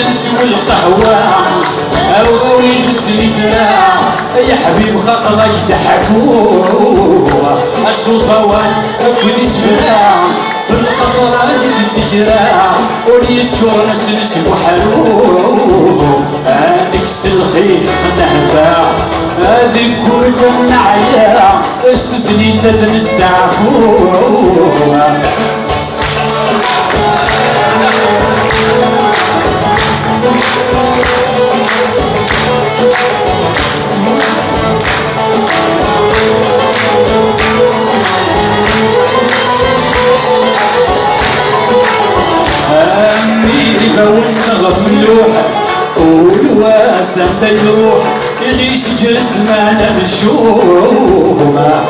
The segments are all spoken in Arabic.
نسوي القهوة أو يلبسني دراع يا حبيب خاطرك ضحكوه أشو صوان أكد يسفرع في الخطرة يلبس جراع وليتشور نسلس وحلوه نكس الخيط نهبع هذيك كورفة النعيا استسني تدنستعفوه غفلوح والواسم تجروح يعيش جسمنا مشومة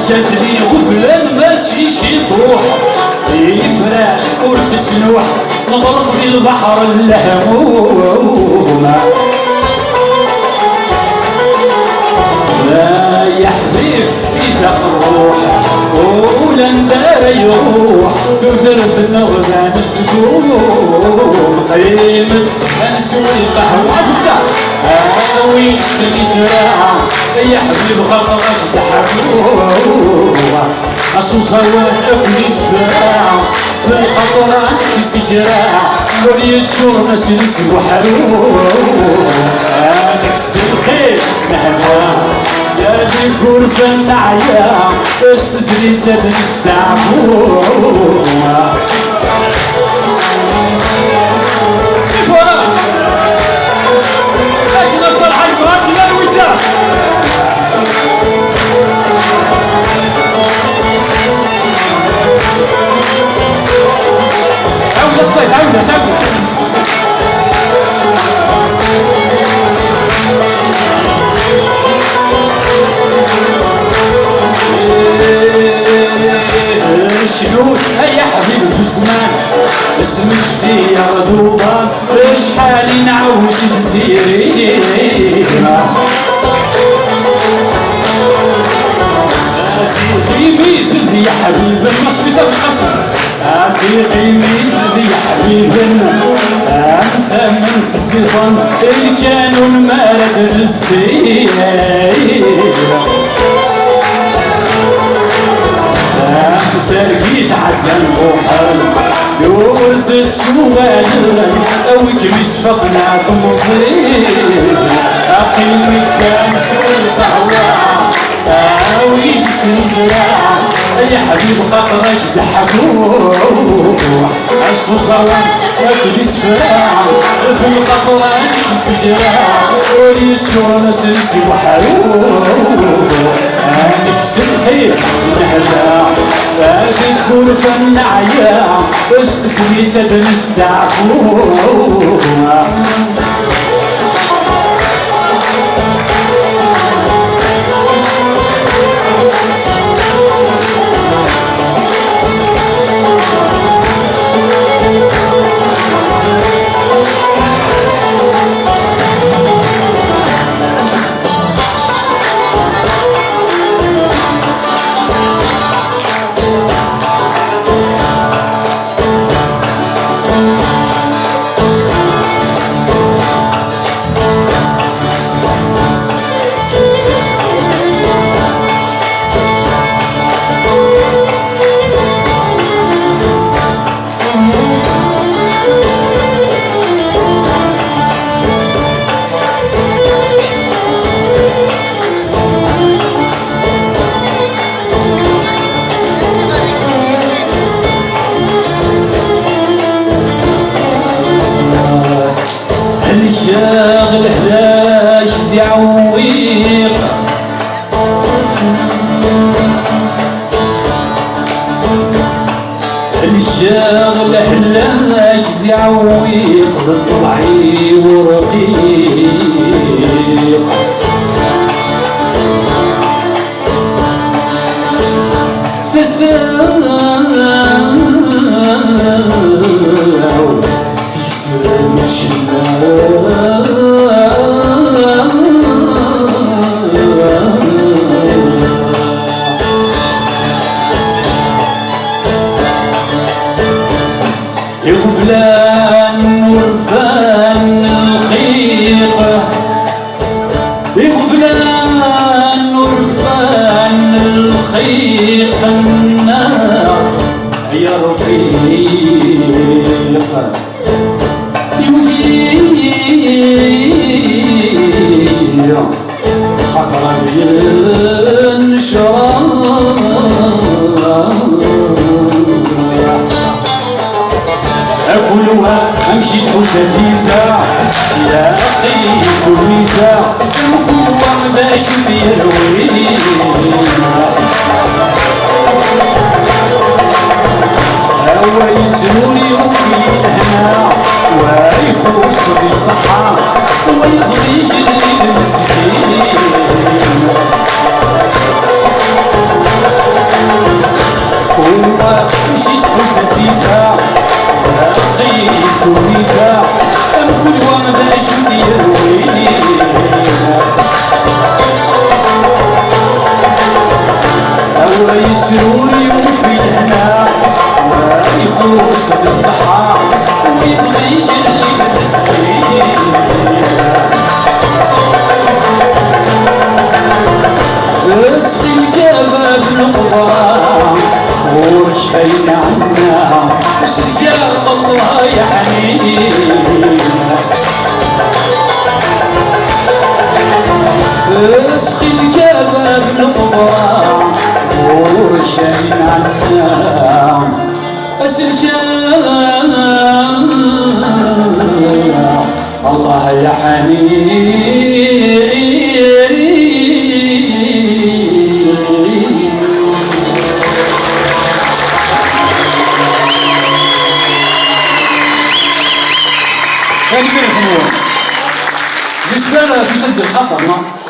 جاتني غفلة ما تجيش يطوح يفرق ورثة نوح نغرق في البحر اللهمومة لا يا حبيب إذا الروح ولا ندار يروح تفرف النغذة نسقوم قيمة نسوي القهوة تفتح وين سني تراعى يا حبيب خاطرك تحبوه أصو صوان أكل يسفراع في الخطرة يسجراع وليتشور نسلس وحروه نكس الخير مهما يا ذي الغرفة النعيا استسري تدنستعفوه لكن الصلحة يبغاك لا الوتا عاود الصيد عاود ساكت شنو يا حبيب في الزمان اسمك زيا غدوبة شحال نعوز تزيرينا في مثل يا حبيب المصفى القصر في مثل يا حبيب ثمن الزفن اللي كانوا المرد للسير فرقيت عدى البحر يوردت سوال او كميس فقنا في مصير اقيم كان سوى القهوة او يكسن دراع يا حبيب خاطرك ضحكوه عصو صوان اكد يسفراع في القطرة يكس جراع وليتشور نسلسي وحروه نكس الخير نهدع هذي الغرفة النعيا استسمي تدنستعفوه الجاغ الهلاك ذي عويق الجاغ الهلاك ذي عويق ضلعي ورقيق تساو في سلم الشمال يغفلان ورفان الخيقة يغفلان ورفان الخيقة النار يا رفيقة يوهي خطر ينشر أكلها أمشي حساسيسة يا أخي كل وكلها باش في الوين هو يتنوري وفي الهنا ويحوس بالصحة ويغضي جلي المسكين هو أمشي حساسيسة خيط النساء كل واحدة شفتي الويل هو يتروني وفي الهنا ويخلص بالصحة ويضيق اللي بالسكين تسقي الكابة بالقضاء ورشين عنا شجاع الله يحمينا تسقي الكابة بالقضاء ورشين عنا شجاع الله يحمينا J'espère que vous êtes de Khatar, non?